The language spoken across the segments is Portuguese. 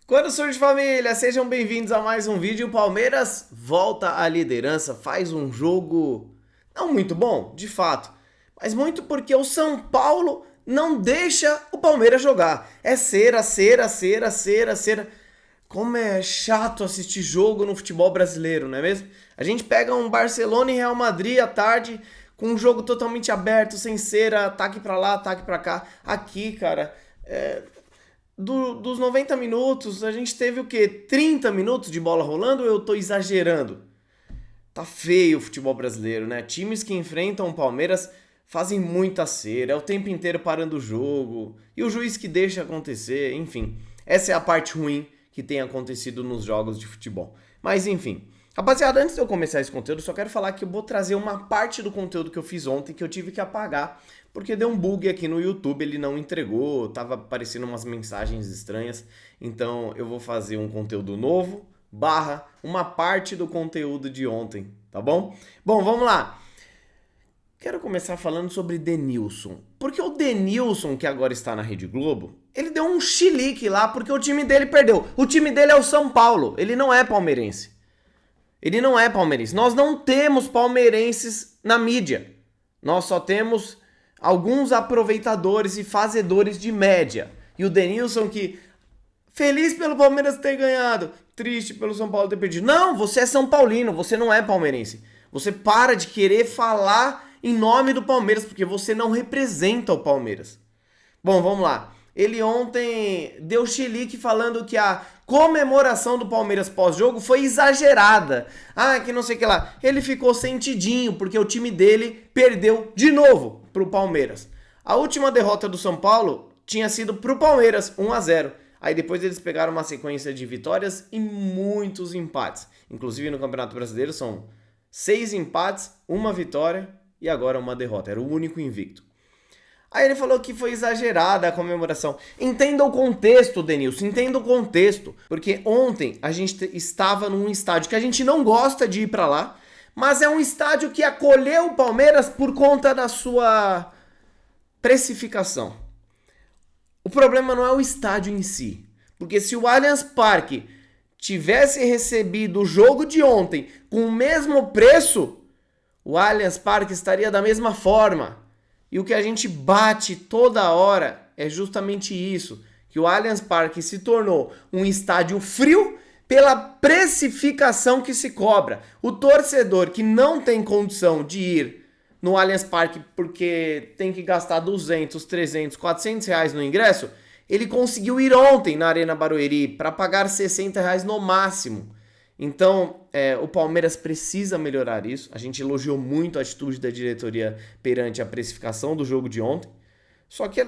Quando surge família, sejam bem-vindos a mais um vídeo. O Palmeiras volta à liderança, faz um jogo não muito bom, de fato, mas muito porque o São Paulo não deixa o Palmeiras jogar. É cera, cera, cera, cera, cera. Como é chato assistir jogo no futebol brasileiro, não é mesmo? A gente pega um Barcelona e Real Madrid à tarde com um jogo totalmente aberto, sem cera, ataque pra lá, ataque pra cá. Aqui, cara, dos 90 minutos, a gente teve o quê? 30 minutos de bola rolando ou eu tô exagerando? Tá feio o futebol brasileiro, né? Times que enfrentam o Palmeiras fazem muita cera, é o tempo inteiro parando o jogo, e o juiz que deixa acontecer, enfim. Essa é a parte ruim que tem acontecido nos jogos de futebol. Mas enfim. Rapaziada, antes de eu começar esse conteúdo, só quero falar que eu vou trazer uma parte do conteúdo que eu fiz ontem que eu tive que apagar, porque deu um bug aqui no YouTube, ele não entregou, tava aparecendo umas mensagens estranhas. Então eu vou fazer um conteúdo novo, barra uma parte do conteúdo de ontem, tá bom? Bom, vamos lá. Quero começar falando sobre Denilson. Porque o Denilson, que agora está na Rede Globo, ele deu um chilique lá porque o time dele perdeu. O time dele é o São Paulo, ele não é palmeirense. Ele não é palmeirense. Nós não temos palmeirenses na mídia. Nós só temos alguns aproveitadores e fazedores de média. E o Denilson que feliz pelo Palmeiras ter ganhado, triste pelo São Paulo ter perdido. Não, você é São Paulino, você não é palmeirense. Você para de querer falar em nome do Palmeiras, porque você não representa o Palmeiras. Bom, vamos lá. Ele ontem deu chilique falando que a comemoração do Palmeiras pós-jogo foi exagerada. Ah, que não sei o que lá. Ele ficou sentidinho porque o time dele perdeu de novo pro Palmeiras. A última derrota do São Paulo tinha sido pro Palmeiras, 1-0. Aí depois eles pegaram uma sequência de vitórias e muitos empates. Inclusive no Campeonato Brasileiro são 6 empates, uma vitória e agora uma derrota. Era o único invicto. Aí ele falou que foi exagerada a comemoração. Entenda o contexto, Denilson, entenda o contexto. Porque ontem a gente estava num estádio que a gente não gosta de ir pra lá, mas é um estádio que acolheu o Palmeiras por conta da sua precificação. O problema não é o estádio em si. Porque se o Allianz Parque tivesse recebido o jogo de ontem com o mesmo preço, o Allianz Parque estaria da mesma forma. E o que a gente bate toda hora é justamente isso, que o Allianz Parque se tornou um estádio frio pela precificação que se cobra. O torcedor que não tem condição de ir no Allianz Parque porque tem que gastar 200, 300, 400 reais no ingresso, ele conseguiu ir ontem na Arena Barueri para pagar 60 reais no máximo. Então, o Palmeiras precisa melhorar isso. A gente elogiou muito a atitude da diretoria perante a precificação do jogo de ontem. Só que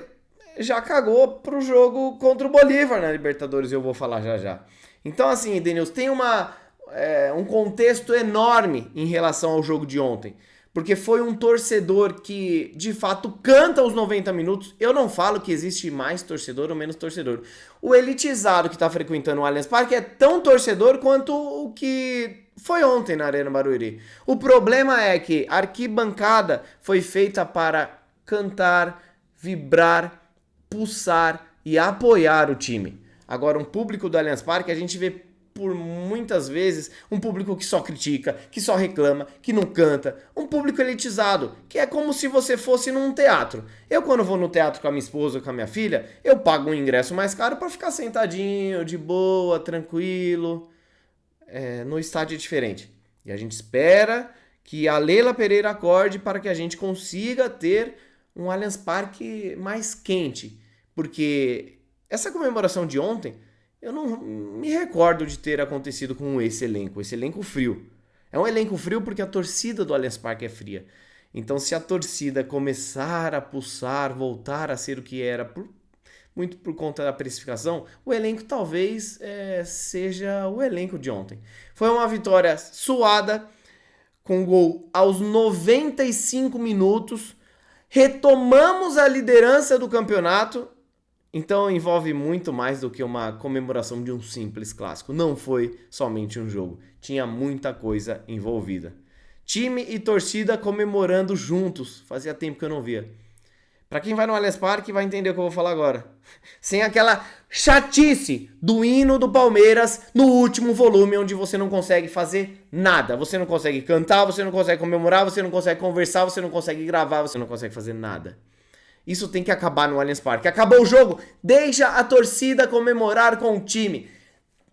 já cagou pro jogo contra o Bolívar na Libertadores, eu vou falar já já. Então, assim, Denilson, tem um contexto enorme em relação ao jogo de ontem. Porque foi um torcedor que, de fato, canta os 90 minutos. Eu não falo que existe mais torcedor ou menos torcedor. O elitizado que está frequentando o Allianz Parque é tão torcedor quanto o que foi ontem na Arena Barueri. O problema é que a arquibancada foi feita para cantar, vibrar, pulsar e apoiar o time. Agora, um público do Allianz Parque, a gente vê por muitas vezes um público que só critica, que só reclama, que não canta, um público elitizado, que é como se você fosse num teatro. Eu quando vou no teatro com a minha esposa ou com a minha filha, eu pago um ingresso mais caro para ficar sentadinho, de boa, tranquilo. No estádio é diferente. E a gente espera que a Leila Pereira acorde para que a gente consiga ter um Allianz Parque mais quente, porque essa comemoração de ontem eu não me recordo de ter acontecido com esse elenco frio. É um elenco frio porque a torcida do Allianz Parque é fria. Então, se a torcida começar a pulsar, voltar a ser o que era, muito por conta da precificação, o elenco talvez seja o elenco de ontem. Foi uma vitória suada, com gol aos 95 minutos. Retomamos a liderança do campeonato. Então envolve muito mais do que uma comemoração de um simples clássico. Não foi somente um jogo, tinha muita coisa envolvida. Time e torcida comemorando juntos, fazia tempo que eu não via. Pra quem vai no Allianz Parque vai entender o que eu vou falar agora. Sem aquela chatice do hino do Palmeiras no último volume, onde você não consegue fazer nada. Você não consegue cantar, você não consegue comemorar, você não consegue conversar, você não consegue gravar, você não consegue fazer nada. Isso tem que acabar no Allianz Parque. Acabou o jogo, deixa a torcida comemorar com o time.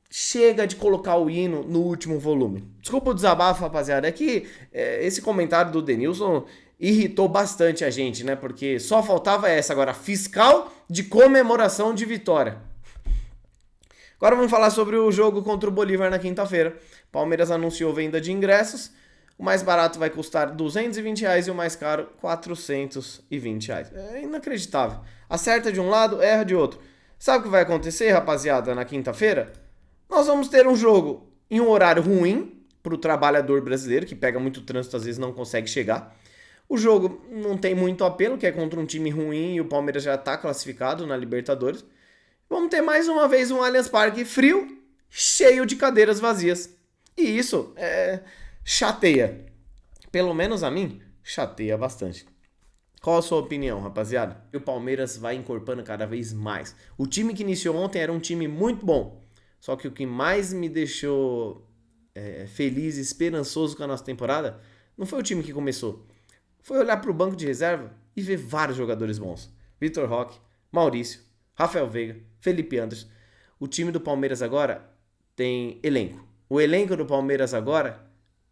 Chega de colocar o hino no último volume. Desculpa o desabafo, rapaziada. É que esse comentário do Denilson irritou bastante a gente, né? Porque só faltava essa agora, fiscal de comemoração de vitória. Agora vamos falar sobre o jogo contra o Bolívar na quinta-feira. Palmeiras anunciou venda de ingressos. O mais barato vai custar R$220 e o mais caro R$420. É inacreditável. Acerta de um lado, erra de outro. Sabe o que vai acontecer, rapaziada, na quinta-feira? Nós vamos ter um jogo em um horário ruim para o trabalhador brasileiro, que pega muito trânsito, às vezes não consegue chegar. O jogo não tem muito apelo, que é contra um time ruim e o Palmeiras já está classificado na Libertadores. Vamos ter mais uma vez um Allianz Parque frio, cheio de cadeiras vazias. E isso chateia. Pelo menos a mim, chateia bastante. Qual a sua opinião, rapaziada? O Palmeiras vai encorpando cada vez mais. O time que iniciou ontem era um time muito bom. Só que o que mais me deixou feliz e esperançoso com a nossa temporada não foi o time que começou. Foi olhar para o banco de reserva e ver vários jogadores bons. Vitor Roque, Maurício, Rafael Veiga, Felipe Anderson. O time do Palmeiras agora tem elenco. O elenco do Palmeiras agora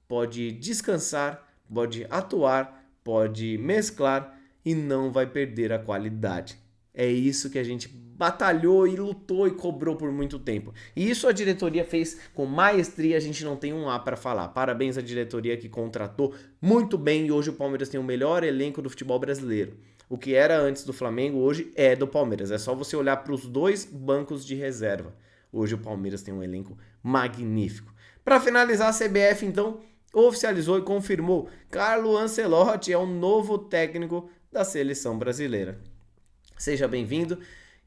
pode descansar, pode atuar, pode mesclar e não vai perder a qualidade. É isso que a gente batalhou e lutou e cobrou por muito tempo. E isso a diretoria fez com maestria, a gente não tem um A para falar. Parabéns à diretoria que contratou muito bem e hoje o Palmeiras tem o melhor elenco do futebol brasileiro. O que era antes do Flamengo, hoje é do Palmeiras. É só você olhar para os dois bancos de reserva. Hoje o Palmeiras tem um elenco magnífico. Para finalizar, a CBF então oficializou e confirmou: Carlo Ancelotti é o novo técnico da seleção brasileira. Seja bem-vindo,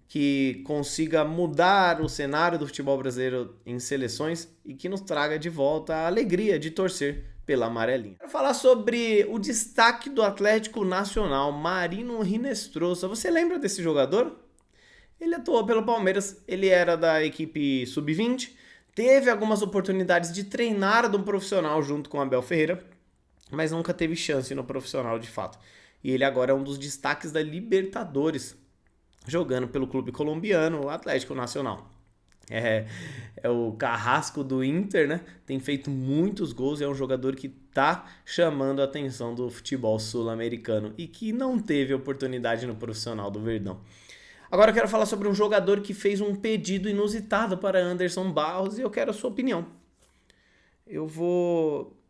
que consiga mudar o cenário do futebol brasileiro em seleções e que nos traga de volta a alegria de torcer pela amarelinha. Quero falar sobre o destaque do Atlético Nacional, Marino Hinestrosa. Você lembra desse jogador? Ele atuou pelo Palmeiras, ele era da equipe sub-20, teve algumas oportunidades de treinar de um profissional junto com o Abel Ferreira, mas nunca teve chance no profissional de fato. E ele agora é um dos destaques da Libertadores, jogando pelo clube colombiano, o Atlético Nacional. É o carrasco do Inter, né? Tem feito muitos gols, é um jogador que tá chamando a atenção do futebol sul-americano e que não teve oportunidade no profissional do Verdão. Agora eu quero falar sobre um jogador que fez um pedido inusitado para Anderson Barros e eu quero a sua opinião. Eu vou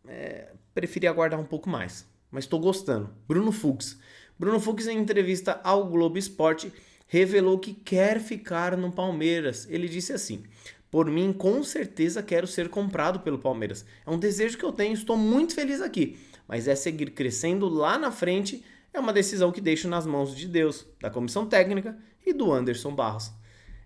preferir aguardar um pouco mais, mas estou gostando. Bruno Fux. Bruno Fux, em entrevista ao Globo Esporte, revelou que quer ficar no Palmeiras. Ele disse assim: por mim, com certeza quero ser comprado pelo Palmeiras. É um desejo que eu tenho, estou muito feliz aqui. Mas seguir crescendo lá na frente é uma decisão que deixo nas mãos de Deus, da comissão técnica e do Anderson Barros.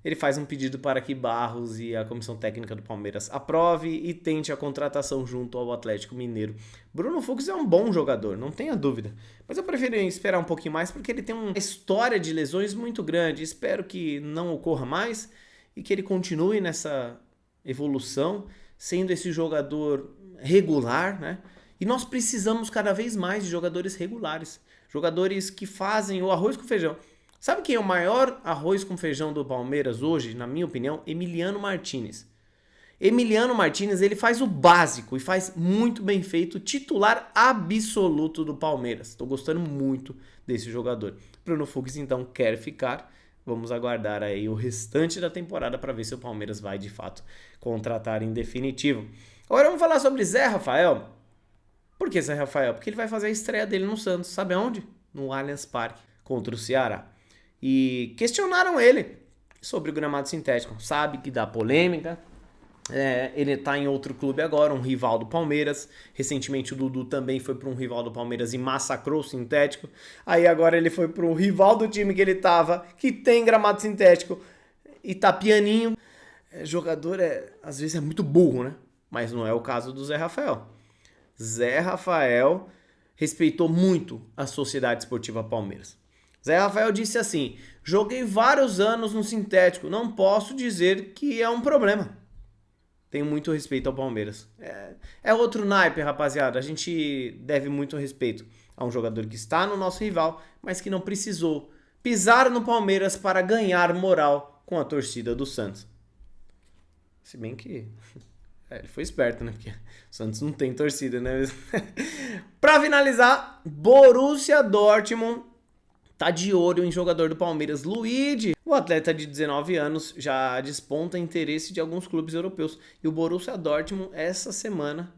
Ele faz um pedido para que Barros e a comissão técnica do Palmeiras aprove e tente a contratação junto ao Atlético Mineiro. Bruno Fux é um bom jogador, não tenha dúvida. Mas eu prefiro esperar um pouquinho mais porque ele tem uma história de lesões muito grande. Espero que não ocorra mais e que ele continue nessa evolução, sendo esse jogador regular, né? E nós precisamos cada vez mais de jogadores regulares. Jogadores que fazem o arroz com feijão. Sabe quem é o maior arroz com feijão do Palmeiras hoje, na minha opinião? Emiliano Martínez. Emiliano Martínez, ele faz o básico e faz muito bem feito, titular absoluto do Palmeiras. Estou gostando muito desse jogador. Bruno Fux, então, quer ficar. Vamos aguardar aí o restante da temporada para ver se o Palmeiras vai, de fato, contratar em definitivo. Agora vamos falar sobre Zé Rafael. Por que Zé Rafael? Porque ele vai fazer a estreia dele no Santos. Sabe aonde? No Allianz Parque, contra o Ceará. E questionaram ele sobre o gramado sintético. Sabe que dá polêmica. Ele tá em outro clube agora, um rival do Palmeiras. Recentemente o Dudu também foi para um rival do Palmeiras e massacrou o sintético. Aí agora ele foi para o rival do time que ele tava, que tem gramado sintético e tá pianinho. Jogador às vezes é muito burro, né? Mas não é o caso do Zé Rafael. Zé Rafael respeitou muito a Sociedade Esportiva Palmeiras. Zé Rafael disse assim: joguei vários anos no sintético, não posso dizer que é um problema. Tenho muito respeito ao Palmeiras. É outro naipe, rapaziada. A gente deve muito respeito a um jogador que está no nosso rival, mas que não precisou pisar no Palmeiras para ganhar moral com a torcida do Santos. Se bem que ele foi esperto, né? Porque o Santos não tem torcida, né? Pra finalizar, Borussia Dortmund tá de olho em jogador do Palmeiras, Luigi. O atleta de 19 anos já desponta interesse de alguns clubes europeus. E o Borussia Dortmund, essa semana,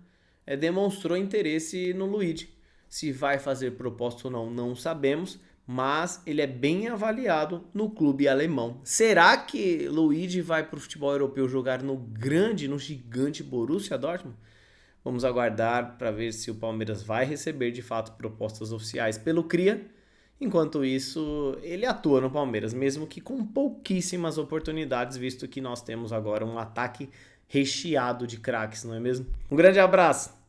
demonstrou interesse no Luigi. Se vai fazer proposta ou não, não sabemos. Mas ele é bem avaliado no clube alemão. Será que Luigi vai para o futebol europeu jogar no gigante Borussia Dortmund? Vamos aguardar para ver se o Palmeiras vai receber de fato propostas oficiais pelo Cria. Enquanto isso, ele atua no Palmeiras, mesmo que com pouquíssimas oportunidades, visto que nós temos agora um ataque recheado de craques, não é mesmo? Um grande abraço!